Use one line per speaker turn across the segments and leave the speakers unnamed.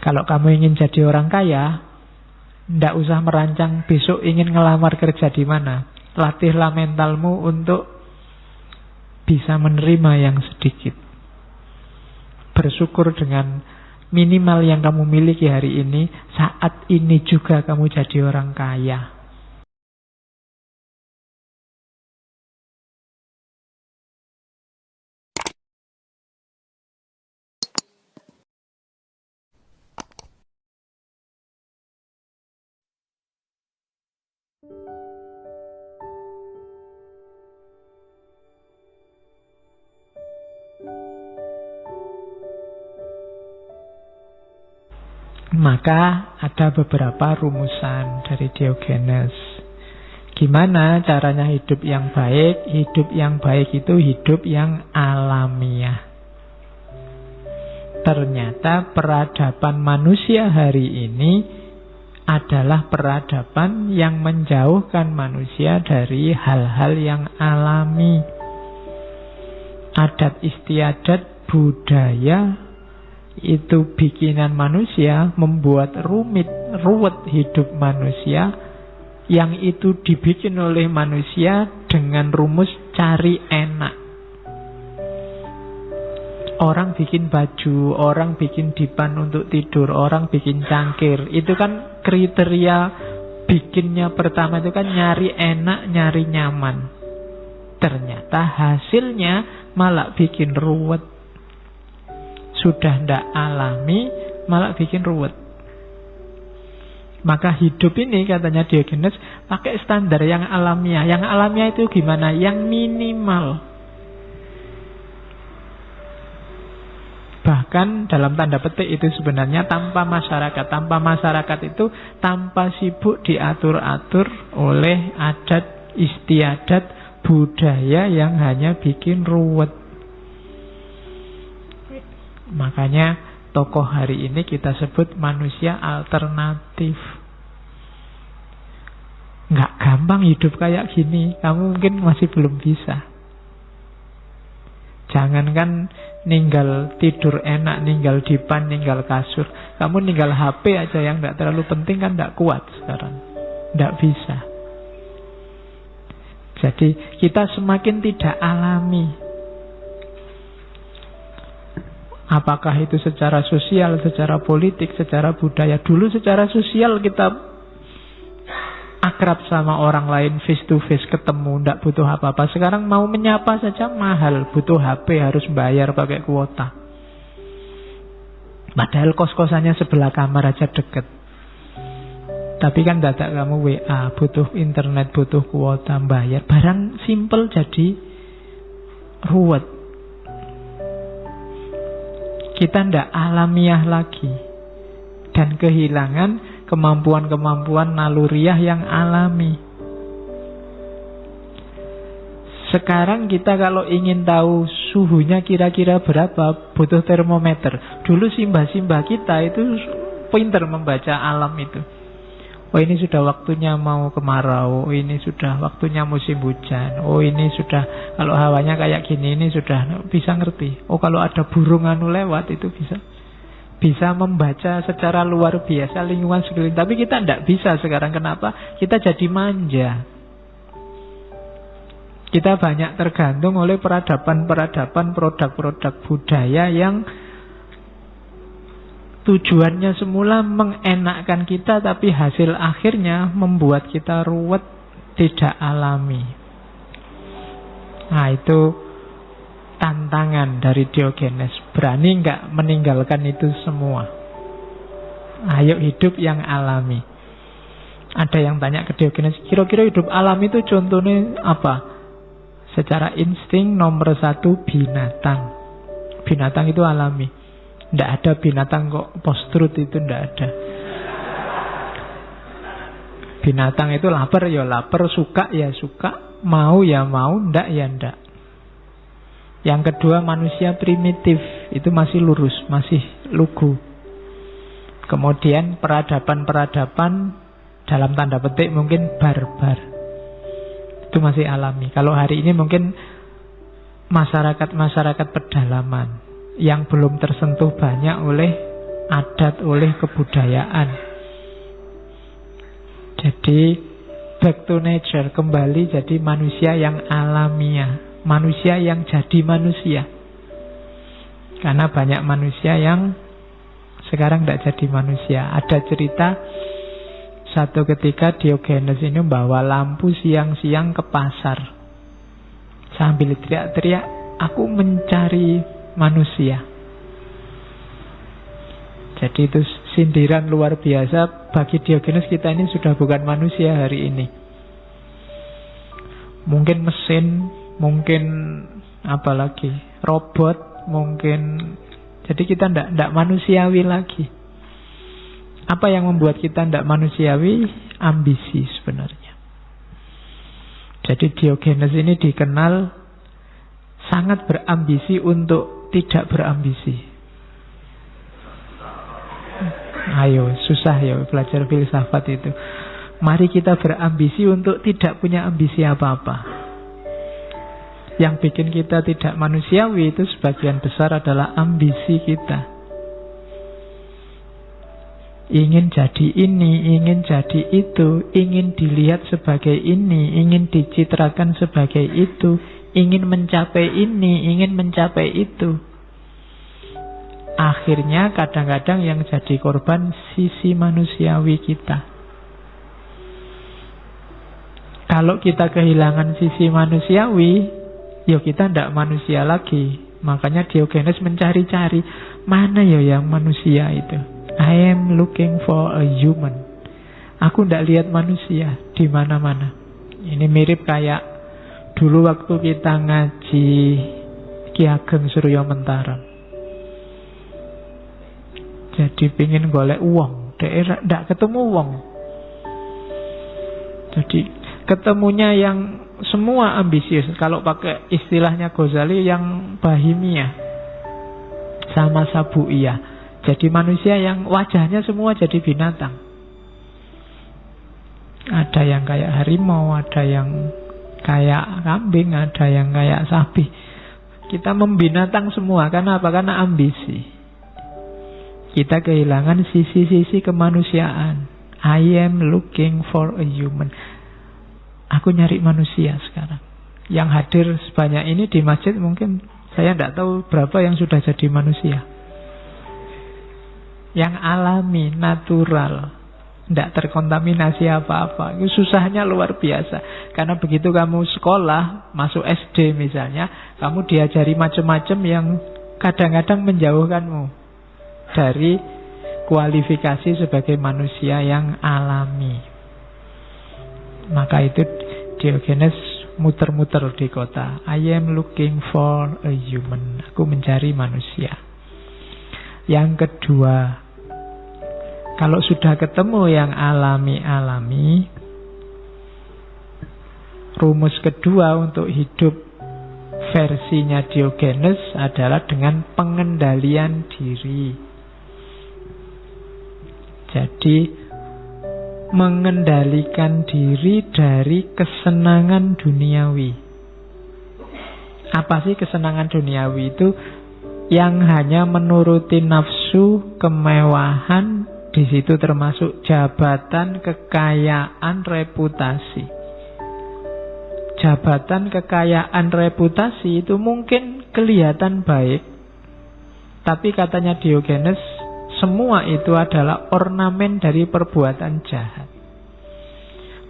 Kalau kamu ingin jadi orang kaya, ndak usah merancang besok ingin ngelamar kerja di mana. Latihlah mentalmu untuk bisa menerima yang sedikit. Bersyukur dengan minimal yang kamu miliki hari ini. Saat ini juga kamu jadi orang kaya. Maka ada beberapa rumusan dari Diogenes. Gimana caranya hidup yang baik? Hidup yang baik itu hidup yang alamiah. Ternyata peradaban manusia hari ini adalah peradaban yang menjauhkan manusia dari hal-hal yang alami. Adat istiadat budaya itu bikinan manusia, membuat ruwet hidup manusia, yang itu dibikin oleh manusia dengan rumus cari enak. Orang bikin baju, orang bikin dipan untuk tidur, orang bikin cangkir. Itu kan kriteria bikinnya pertama itu kan nyari enak, nyari nyaman. Ternyata hasilnya malah bikin ruwet. Sudah ndak alami, malah bikin ruwet. Maka hidup ini, katanya Diogenes, pakai standar yang alamiah. Yang alamiah itu gimana? Yang minimal. Bahkan dalam tanda petik itu sebenarnya tanpa masyarakat. Tanpa masyarakat itu tanpa sibuk diatur-atur oleh adat istiadat budaya yang hanya bikin ruwet. Makanya tokoh hari ini kita sebut manusia alternatif. Nggak gampang hidup kayak gini. Kamu mungkin masih belum bisa. Jangankan ninggal tidur enak, ninggal dipan, ninggal kasur. Kamu ninggal HP aja yang nggak terlalu penting kan nggak kuat sekarang. Nggak bisa. Jadi kita semakin tidak alami. Apakah itu secara sosial, secara politik, secara budaya. Dulu secara sosial kita akrab sama orang lain, face to face, ketemu, tidak butuh apa-apa. Sekarang mau menyapa saja mahal, butuh HP, harus bayar pakai kuota. Padahal kos-kosannya sebelah kamar aja deket. Tapi kan dadak kamu WA, butuh internet, butuh kuota, bayar. Barang simple jadi ruwet. Kita tidak alamiah lagi dan kehilangan kemampuan-kemampuan naluriah yang alami. Sekarang kita kalau ingin tahu suhunya kira-kira berapa, butuh termometer. Dulu simbah-simbah kita itu pintar membaca alam itu. Oh ini sudah waktunya mau kemarau, oh ini sudah waktunya musim hujan, oh ini sudah kalau hawanya kayak gini, ini sudah bisa ngerti. Oh kalau ada burung anu lewat itu bisa membaca secara luar biasa lingkungan sekeliling. Tapi kita tidak bisa sekarang. Kenapa? Kita jadi manja. Kita banyak tergantung oleh peradaban-peradaban, produk-produk budaya yang tujuannya semula mengenakkan kita, tapi hasil akhirnya membuat kita ruwet, tidak alami. Nah itu tantangan dari Diogenes. Berani nggak meninggalkan itu semua? Ayo hidup yang alami. Ada yang tanya ke Diogenes, kira-kira hidup alami itu contohnya apa? Secara insting nomor 1 binatang. Binatang itu alami. Tidak ada binatang kok post-truth itu tidak ada. Binatang itu lapar ya lapar, suka ya suka, mau ya mau, ndak ya ndak. Yang kedua manusia primitif, itu masih lurus, masih lugu. Kemudian peradaban-peradaban dalam tanda petik mungkin barbar. Itu masih alami. Kalau hari ini mungkin masyarakat-masyarakat pedalaman yang belum tersentuh banyak oleh adat, oleh kebudayaan. Jadi back to nature, kembali jadi manusia yang alamiah, manusia yang jadi manusia. Karena banyak manusia yang sekarang tidak jadi manusia. Ada cerita satu ketika Diogenes ini bawa lampu siang-siang ke pasar sambil teriak-teriak, aku mencari manusia. Jadi itu sindiran luar biasa bagi Diogenes. Kita ini sudah bukan manusia hari ini. Mungkin mesin, mungkin apalagi robot, mungkin. Jadi kita tidak manusiawi lagi. Apa yang membuat kita tidak manusiawi? Ambisi sebenarnya. Jadi Diogenes ini dikenal sangat berambisi untuk tidak berambisi. Ayo, susah ya belajar filsafat itu. Mari kita berambisi untuk tidak punya ambisi apa-apa. Yang bikin kita tidak manusiawi itu sebagian besar adalah ambisi kita. Ingin jadi ini, ingin jadi itu, ingin dilihat sebagai ini, ingin dicitrakan sebagai itu, ingin mencapai ini, ingin mencapai itu. Akhirnya kadang-kadang yang jadi korban sisi manusiawi kita. Kalau kita kehilangan sisi manusiawi, ya kita tidak manusia lagi. Makanya Diogenes mencari-cari, mana ya yang manusia itu. I am looking for a human. Aku tidak lihat manusia di mana-mana. Ini mirip kayak dulu waktu kita ngaji Ki Ageng Suryo Mentara. Jadi pingin golek uang, tidak ketemu uang. Jadi ketemunya yang semua ambisius. Kalau pakai istilahnya Ghazali yang bahimiyah sama sabuiyah. Jadi manusia yang wajahnya semua jadi binatang. Ada yang kayak harimau, ada yang kayak kambing, ada yang kayak sapi. Kita membinatang semua. Karena apa? Karena ambisi. Kita kehilangan sisi-sisi kemanusiaan. I am looking for a human. Aku nyari manusia sekarang. Yang hadir sebanyak ini di masjid mungkin saya tidak tahu berapa yang sudah jadi manusia. Yang alami, natural, tidak terkontaminasi apa-apa. Itu susahnya luar biasa. Karena begitu kamu sekolah, masuk SD misalnya, kamu diajari macam-macam yang kadang-kadang menjauhkanmu dari kualifikasi sebagai manusia yang alami. Maka itu Diogenes muter-muter di kota. I am looking for a human. Aku mencari manusia. Yang kedua, kalau sudah ketemu yang alami-alami, rumus kedua untuk hidup versinya Diogenes adalah dengan pengendalian diri. Jadi mengendalikan diri dari kesenangan duniawi. Apa sih kesenangan duniawi itu? Yang hanya menuruti nafsu, kemewahan. Di situ termasuk jabatan, kekayaan, reputasi. Jabatan, kekayaan, reputasi itu mungkin kelihatan baik. Tapi katanya Diogenes, semua itu adalah ornamen dari perbuatan jahat.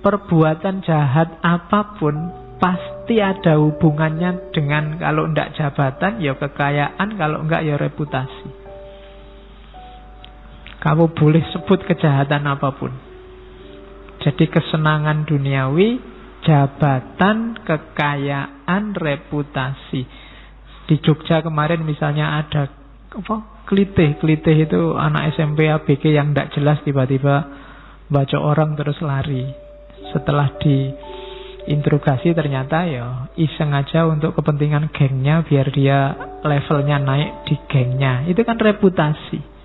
Perbuatan jahat apapun pasti ada hubungannya dengan, kalau tidak jabatan, ya kekayaan, kalau enggak ya reputasi. Kamu boleh sebut kejahatan apapun. Jadi kesenangan duniawi, jabatan, kekayaan, reputasi. Di Jogja kemarin misalnya ada klitih itu anak SMP ABG yang tidak jelas tiba-tiba baca orang terus lari. Setelah diinterogasi ternyata ya iseng aja untuk kepentingan gengnya biar dia levelnya naik di gengnya. Itu kan reputasi.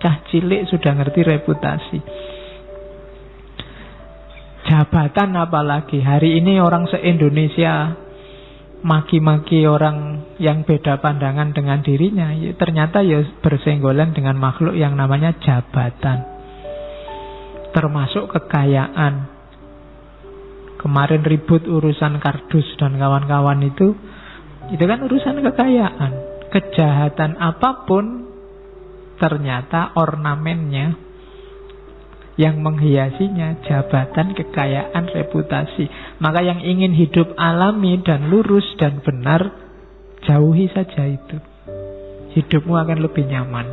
Cah cilik sudah ngerti reputasi. Jabatan apalagi. Hari ini orang se-Indonesia maki-maki orang yang beda pandangan dengan dirinya, ya, ternyata ya bersenggolan dengan makhluk yang namanya jabatan, termasuk kekayaan. Kemarin ribut urusan kardus dan kawan-kawan itu kan urusan kekayaan. Kejahatan apapun ternyata ornamennya, yang menghiasinya jabatan, kekayaan, reputasi. Maka yang ingin hidup alami dan lurus dan benar, jauhi saja itu. Hidupmu akan lebih nyaman.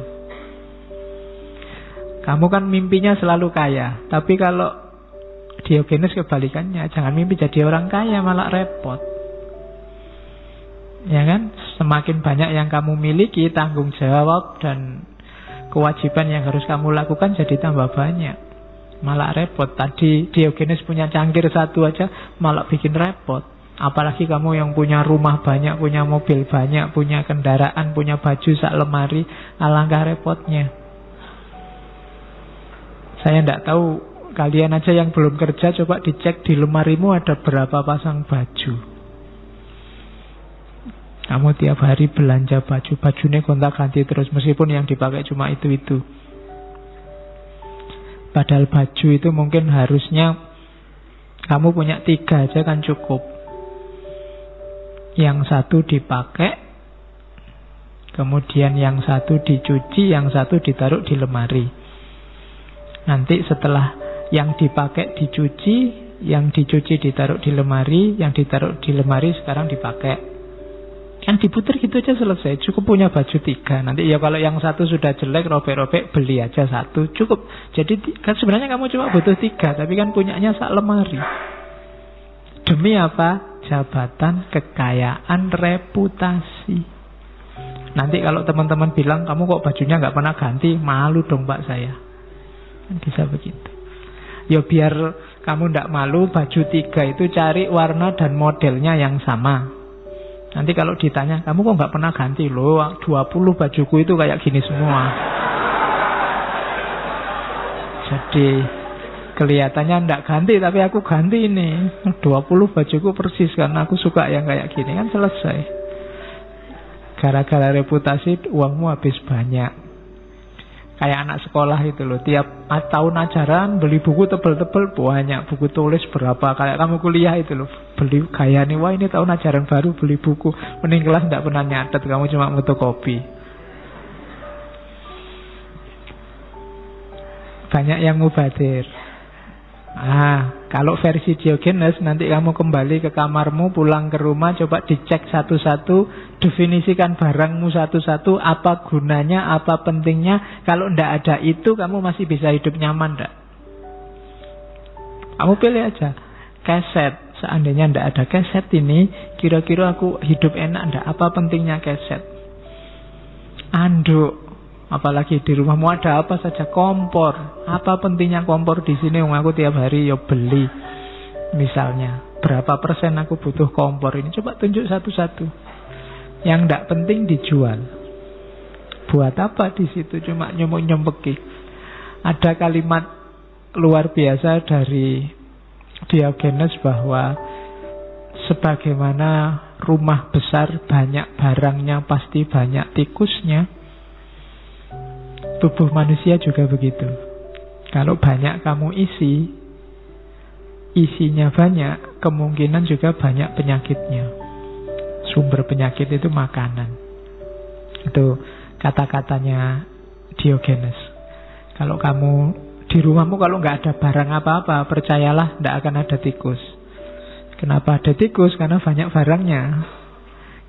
Kamu kan mimpinya selalu kaya, tapi kalau Diogenes kebalikannya, jangan mimpi jadi orang kaya, malah repot. Ya kan? Semakin banyak yang kamu miliki, tanggung jawab dan kewajiban yang harus kamu lakukan jadi tambah banyak, malah repot. Tadi Diogenes punya cangkir satu aja malah bikin repot. Apalagi kamu yang punya rumah banyak, punya mobil banyak, punya kendaraan, punya baju sak lemari, alangkah repotnya. Saya tidak tahu, kalian aja yang belum kerja, coba dicek di lemarimu ada berapa pasang baju. Kamu tiap hari belanja baju, bajunya gonta-ganti terus, meskipun yang dipakai cuma itu-itu. Padahal baju itu mungkin harusnya kamu punya 3 aja kan cukup. Yang satu dipakai, kemudian yang satu dicuci, yang satu ditaruh di lemari. Nanti setelah yang dipakai dicuci, yang dicuci ditaruh di lemari, yang ditaruh di lemari sekarang dipakai. Kan diputar gitu aja selesai. Cukup punya baju 3. Nanti ya kalau yang satu sudah jelek, robek-robek, beli aja satu, cukup. Jadi kan sebenarnya kamu cuma butuh 3, tapi kan punyanya sak lemari. Demi apa? Jabatan, kekayaan, reputasi. Nanti kalau teman-teman bilang, kamu kok bajunya gak pernah ganti, malu dong Pak saya. Kan bisa begitu. Ya biar kamu ndak malu, baju 3 itu cari warna dan modelnya yang sama. Nanti kalau ditanya, kamu kok nggak pernah ganti? Loh, 20 bajuku itu kayak gini semua. Jadi kelihatannya ndak ganti, tapi aku ganti ini. 20 bajuku persis karena aku suka yang kayak gini. Kan selesai. Gara-gara reputasi uangmu habis banyak. Kayak anak sekolah itu loh, tiap tahun ajaran beli buku tebel-tebel banyak, buku tulis berapa. Kayak kamu kuliah itu loh, beli gaya nih, wah ini tahun ajaran baru beli buku. Mending kelas tidak pernah nyatet, kamu cuma fotokopi. Banyak yang mubadir. Kalau versi Diogenes, nanti kamu kembali ke kamarmu, pulang ke rumah, coba dicek satu-satu, definisikan barangmu satu-satu, apa gunanya, apa pentingnya. Kalau ndak ada itu, kamu masih bisa hidup nyaman ndak? Kamu pilih aja. Keset, seandainya ndak ada keset ini, kira-kira aku hidup enak ndak? Apa pentingnya keset? Anduk, apalagi di rumahmu ada apa saja, kompor. Apa pentingnya kompor di sini? Aku tiap hari ya beli. Misalnya, berapa persen aku butuh kompor ini? Coba tunjuk satu-satu. Yang tidak penting dijual. Buat apa di situ? Cuma nyempeki. Ada kalimat luar biasa dari Diogenes bahwa sebagaimana rumah besar banyak barangnya pasti banyak tikusnya, tubuh manusia juga begitu. Kalau banyak kamu isinya banyak, kemungkinan juga banyak penyakitnya. Sumber penyakit itu makanan. Itu kata-katanya Diogenes. Kalau kamu di rumahmu kalau nggak ada barang apa-apa, percayalah tidak akan ada tikus. Kenapa ada tikus? Karena banyak barangnya.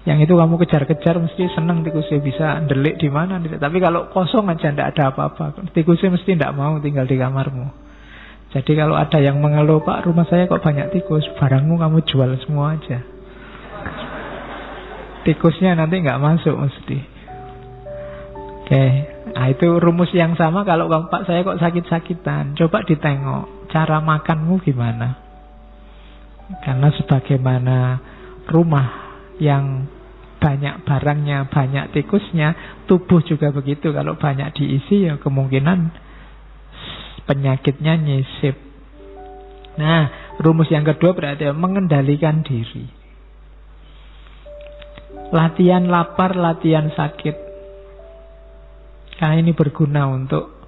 Yang itu kamu kejar-kejar mesti seneng tikusnya, bisa ndelik di mana. Tapi kalau kosong aja tidak ada apa-apa, tikusnya mesti tidak mau tinggal di kamarmu. Jadi kalau ada yang mengeluh, Pak rumah saya kok banyak tikus, barangmu kamu jual semua aja. Tikusnya nanti nggak masuk mesti. Oke, nah itu rumus yang sama. Kalau Pak saya kok sakit-sakitan, coba ditengok cara makanmu gimana. Karena sebagaimana rumah yang banyak barangnya, banyak tikusnya, tubuh juga begitu. Kalau banyak diisi ya kemungkinan penyakitnya nyisip. Nah, rumus yang kedua berarti mengendalikan diri. Latihan lapar, latihan sakit. Karena ini berguna untuk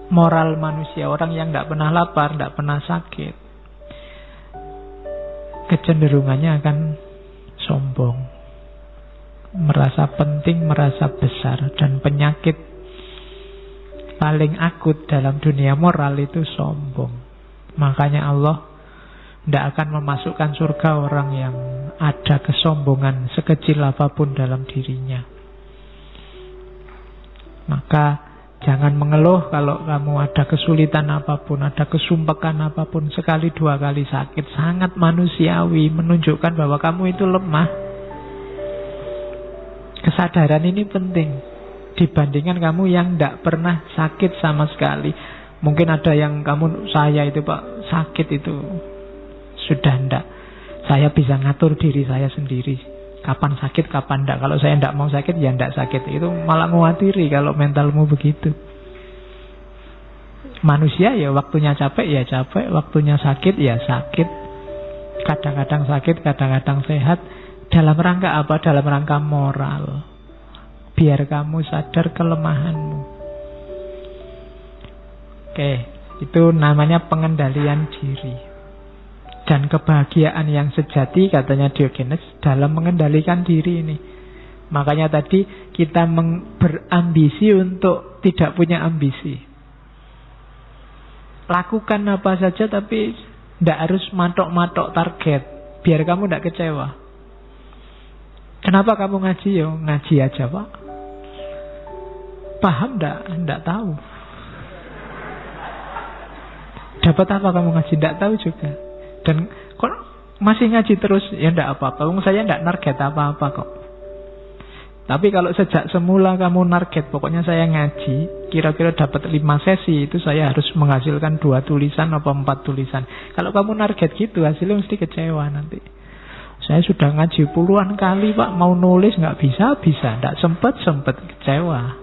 moral manusia. Orang yang tidak pernah lapar, tidak pernah sakit, kecenderungannya akan sombong, merasa penting, merasa besar. Dan penyakit paling akut dalam dunia moral itu sombong. Makanya Allah tidak akan memasukkan surga orang yang ada kesombongan sekecil apapun dalam dirinya. Maka jangan mengeluh kalau kamu ada kesulitan apapun, ada kesumpekan apapun, sekali dua kali sakit. Sangat manusiawi, menunjukkan bahwa kamu itu lemah. Kesadaran ini penting dibandingkan kamu yang tidak pernah sakit sama sekali. Mungkin ada yang saya itu Pak, sakit itu sudah tidak. Saya bisa ngatur diri saya sendiri. Kapan sakit, kapan tidak. Kalau saya tidak mau sakit, ya tidak sakit. Itu malah mengkhawatir kalau mentalmu begitu. Manusia ya waktunya capek, ya capek. Waktunya sakit, ya sakit. Kadang-kadang sakit, kadang-kadang sehat. Dalam rangka apa? Dalam rangka moral. Biar kamu sadar kelemahanmu. Oke, itu namanya pengendalian diri. Dan kebahagiaan yang sejati, katanya Diogenes, dalam mengendalikan diri ini. Makanya tadi kita berambisi untuk tidak punya ambisi. Lakukan apa saja tapi tidak harus matok-matok target, biar kamu tidak kecewa. Kenapa kamu ngaji? Ya ngaji aja Pak. Paham tidak? Tidak tahu. Dapat apa kamu ngaji? Tidak tahu juga. Dan kok masih ngaji terus? Ya tidak apa-apa. Saya tidak narget apa-apa kok. Tapi kalau sejak semula kamu narget, pokoknya saya ngaji, kira-kira dapat 5 sesi, itu saya harus menghasilkan 2 tulisan atau 4 tulisan. Kalau kamu narget gitu, hasilnya mesti kecewa nanti. Saya sudah ngaji puluhan kali Pak, mau nulis nggak bisa, tidak sempet kecewa.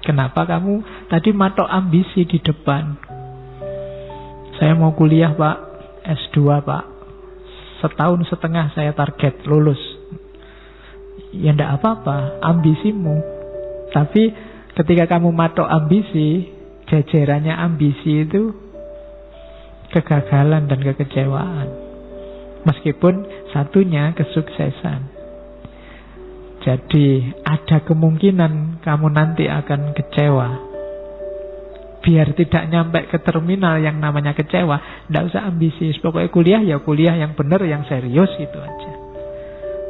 Kenapa kamu tadi matok ambisi di depan? Saya mau kuliah Pak, S2 Pak, 1,5 tahun saya target lulus. Ya ndak apa-apa, ambisimu. Tapi ketika kamu matok ambisi, jajarannya ambisi itu kegagalan dan kekecewaan. Meskipun satunya kesuksesan. Jadi ada kemungkinan kamu nanti akan kecewa. Biar tidak nyampe ke terminal yang namanya kecewa, tidak usah ambisius. Pokoknya kuliah ya kuliah yang benar, yang serius, gitu aja.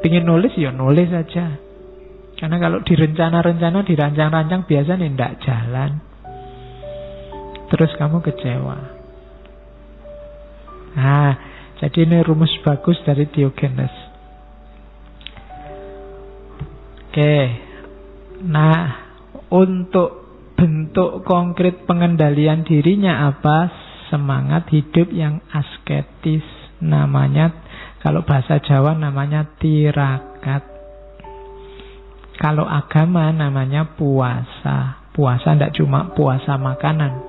Pingin nulis ya nulis aja. Karena kalau direncana-rencana, dirancang-rancang, biasanya tidak jalan. Terus kamu kecewa. Nah, jadi ini rumus bagus dari Diogenes. Oke. Nah, untuk bentuk konkret pengendalian dirinya apa? Semangat hidup yang asketis. Namanya, kalau bahasa Jawa namanya tirakat. Kalau agama namanya puasa. Puasa tidak cuma puasa makanan.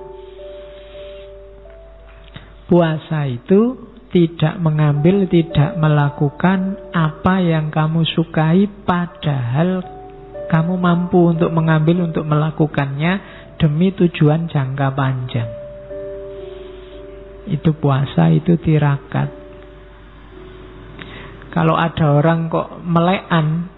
Puasa itu tidak mengambil, tidak melakukan apa yang kamu sukai, padahal kamu mampu untuk mengambil, untuk melakukannya demi tujuan jangka panjang. Itu puasa, itu tirakat. Kalau ada orang kok melekan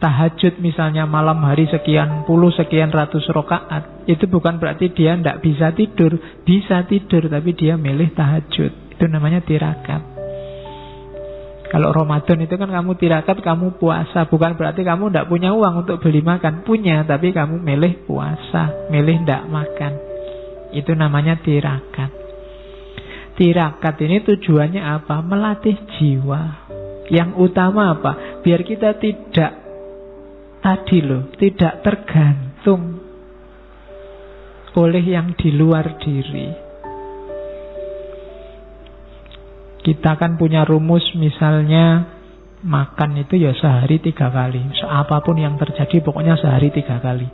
tahajud misalnya malam hari sekian puluh, sekian ratus rakaat, itu bukan berarti dia tidak bisa tidur. Bisa tidur, tapi dia milih tahajud. Itu namanya tirakat. Kalau Ramadan itu kan kamu tirakat, kamu puasa. Bukan berarti kamu tidak punya uang untuk beli makan. Punya, tapi kamu milih puasa, milih tidak makan. Itu namanya tirakat. Tirakat ini tujuannya apa? Melatih jiwa. Yang utama apa? Biar kita tidak tidak tergantung oleh yang di luar diri. Kita kan punya rumus, misalnya makan itu ya sehari 3 kali. Apapun yang terjadi pokoknya sehari 3 kali.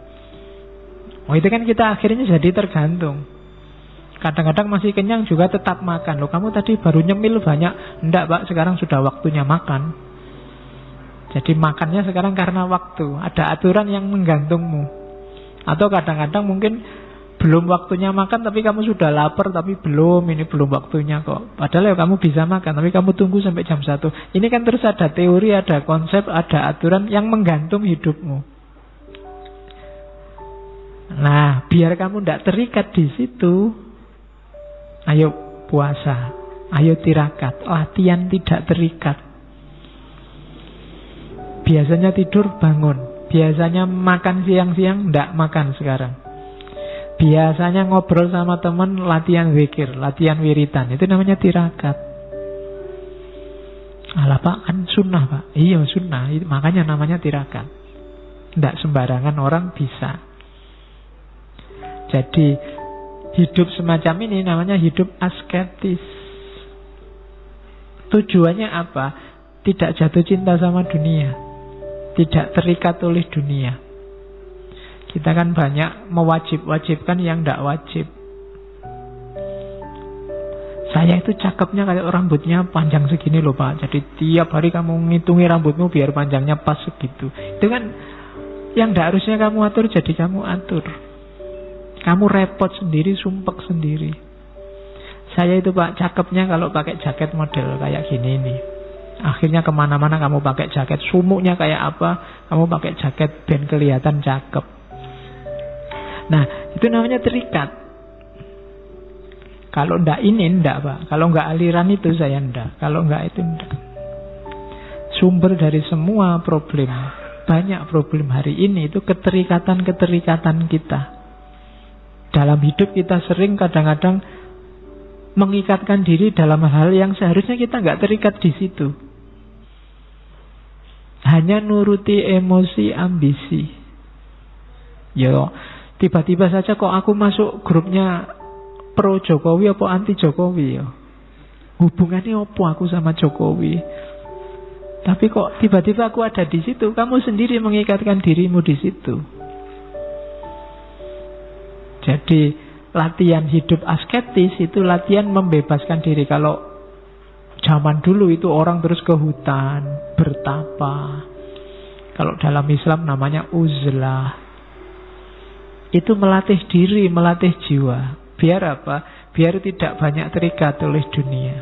Oh, itu kan kita akhirnya jadi tergantung. Kadang-kadang masih kenyang juga tetap makan. Loh, kamu tadi baru nyemil banyak. Enggak Pak, sekarang sudah waktunya makan. Jadi makannya sekarang karena waktu. Ada aturan yang menggantungmu. Atau kadang-kadang mungkin belum waktunya makan tapi kamu sudah lapar, tapi ini belum waktunya kok. Padahal ya kamu bisa makan, tapi kamu tunggu sampai jam 1. Ini kan terus ada teori, ada konsep, ada aturan yang menggantung hidupmu. Nah, biar kamu tidak terikat di situ, ayo puasa, ayo tirakat, latihan tidak terikat. Biasanya tidur, bangun. Biasanya makan siang-siang, tidak makan sekarang. Biasanya ngobrol sama teman, latihan zikir, latihan wiritan. Itu namanya tirakat. Alah Pak, kan sunnah Pak. Iya sunnah, makanya namanya tirakat. Tidak sembarangan orang bisa. Jadi hidup semacam ini namanya hidup asketis. Tujuannya apa? Tidak jatuh cinta sama dunia, tidak terikat oleh dunia. Kita kan banyak mewajib-wajibkan yang tidak wajib. Saya itu cakepnya kayak rambutnya panjang segini loh Pak. Jadi tiap hari kamu ngitungi rambutmu biar panjangnya pas segitu. Itu kan yang tidak harusnya kamu atur, jadi kamu atur. Kamu repot sendiri, sumpek sendiri. Saya itu Pak cakepnya kalau pakai jaket model kayak gini nih. Akhirnya kemana-mana kamu pakai jaket. Sumuknya kayak apa, kamu pakai jaket ben kelihatan cakep. Nah, itu namanya terikat. Kalau ndak ini ndak Pak. Kalau nggak aliran itu saya ndak. Kalau nggak itu ndak. Sumber dari semua problem, banyak problem hari ini itu keterikatan-keterikatan kita. Dalam hidup kita sering kadang-kadang mengikatkan diri dalam hal yang seharusnya kita nggak terikat di situ. Hanya nuruti emosi, ambisi. Ya, tiba-tiba saja kok aku masuk grupnya pro Jokowi apa anti Jokowi ya. Hubungannya apa aku sama Jokowi? Tapi kok tiba-tiba aku ada di situ, kamu sendiri mengikatkan dirimu di situ. Jadi latihan hidup asketis itu latihan membebaskan diri. Kalau zaman dulu itu orang terus ke hutan, bertapa. Kalau dalam Islam namanya uzlah. Itu melatih diri, melatih jiwa. Biar apa? Biar tidak banyak terikat oleh dunia.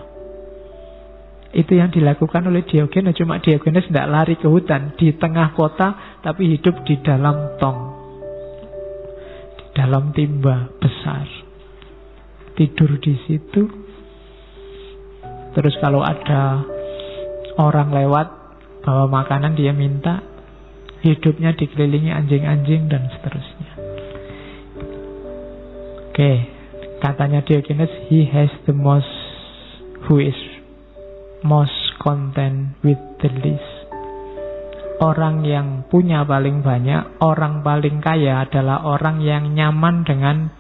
Itu yang dilakukan oleh Diogenes. Cuma Diogenes tidak lari ke hutan, di tengah kota, tapi hidup di dalam tong, dalam timba besar. Tidur di situ. Terus kalau ada orang lewat bawa makanan dia minta. Hidupnya dikelilingi anjing-anjing dan seterusnya. Oke, katanya Diogenes, who is most content with the least. Orang yang punya paling banyak, orang paling kaya adalah orang yang nyaman dengan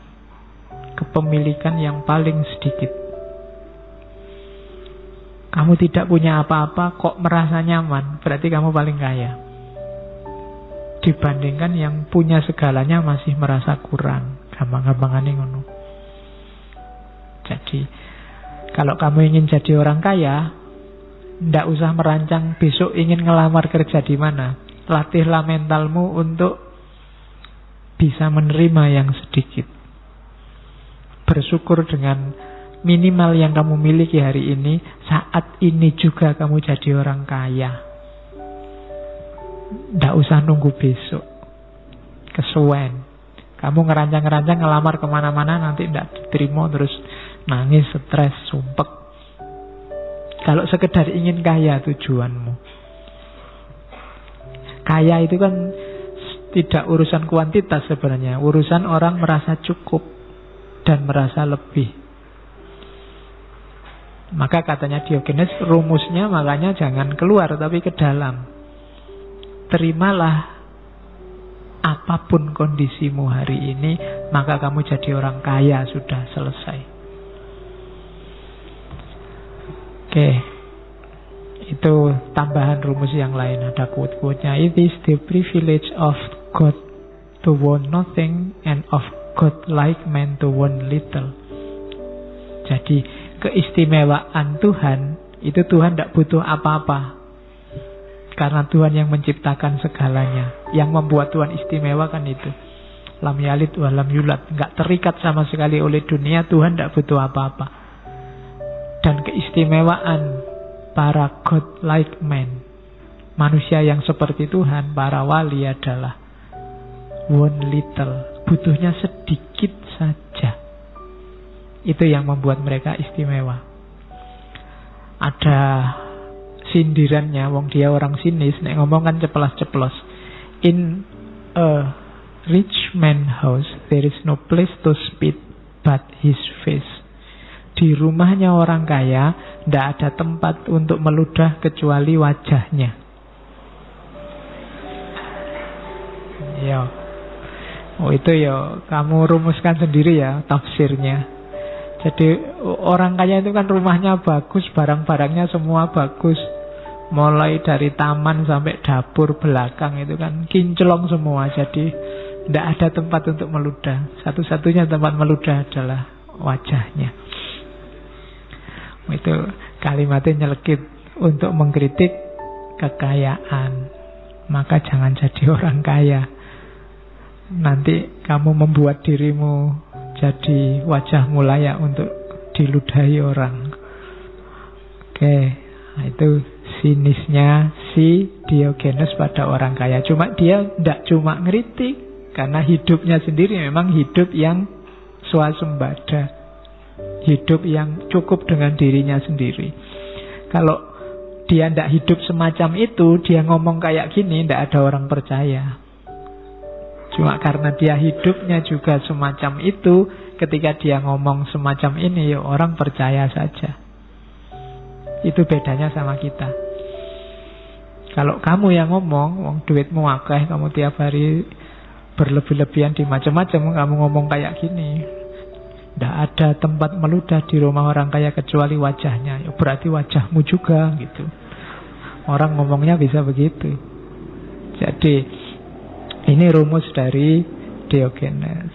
kepemilikan yang paling sedikit. Kamu tidak punya apa-apa kok merasa nyaman, berarti kamu paling kaya. Dibandingkan yang punya segalanya masih merasa kurang. Gampang-gampangannya ngono. Jadi kalau kamu ingin jadi orang kaya, ndak usah merancang besok ingin ngelamar kerja di mana. Latihlah mentalmu untuk bisa menerima yang sedikit. Bersyukur dengan minimal yang kamu miliki hari ini. Saat ini juga kamu jadi orang kaya. Ndak usah nunggu besok, kesuwen. Kamu ngerancang-ngerancang ngelamar kemana-mana, nanti ndak diterima, terus nangis, stres, sumpek. Kalau sekedar ingin kaya tujuanmu. Kaya itu kan tidak urusan kuantitas sebenarnya. Urusan orang merasa cukup dan merasa lebih. Maka katanya Diogenes, rumusnya makanya jangan keluar tapi ke dalam. Terimalah apapun kondisimu hari ini, maka kamu jadi orang kaya, sudah selesai. Oke, itu tambahan rumus yang lain. Ada quote-quote-nya. It is the privilege of God to want nothing and of God-like man to want little. Jadi keistimewaan Tuhan, itu Tuhan tidak butuh apa-apa. Karena Tuhan yang menciptakan segalanya. Yang membuat Tuhan istimewa kan itu. Lam yalid wa lam yulad. Enggak terikat sama sekali oleh dunia. Tuhan tidak butuh apa-apa. Dan keistimewaan para God-like men, manusia yang seperti Tuhan, para wali adalah one little, butuhnya sedikit saja. Itu yang membuat mereka istimewa. Ada sindirannya, wong dia orang sinis, nek ngomong kan ceplas-ceplos. In a rich man house there is no place to spit but his face. Di rumahnya orang kaya tidak ada tempat untuk meludah kecuali wajahnya. Ya, itu ya kamu rumuskan sendiri ya tafsirnya. Jadi orang kaya itu kan rumahnya bagus, barang-barangnya semua bagus. Mulai dari taman sampai dapur belakang itu kan kinclong semua. Jadi tidak ada tempat untuk meludah. Satu-satunya tempat meludah adalah wajahnya. Itu kalimatnya nyelekit untuk mengkritik kekayaan. Maka jangan jadi orang kaya. Nanti kamu membuat dirimu jadi wajahmu layak untuk diludahi orang. Oke, nah itu sinisnya si Diogenes pada orang kaya. Cuma dia tidak cuma ngeritik, karena hidupnya sendiri memang hidup yang swasembada, hidup yang cukup dengan dirinya sendiri. Kalau dia tidak hidup semacam itu, dia ngomong kayak gini, tidak ada orang percaya. Cuma karena dia hidupnya juga semacam itu, ketika dia ngomong semacam ini, ya orang percaya saja. Itu bedanya sama kita. Kalau kamu yang ngomong, wong duitmu akeh, kamu tiap hari berlebih-lebihan di macam-macam, kamu ngomong kayak gini, tidak ada tempat meludah di rumah orang kaya kecuali wajahnya. Ya berarti wajahmu juga gitu. Orang ngomongnya bisa begitu. Jadi ini rumus dari Diogenes.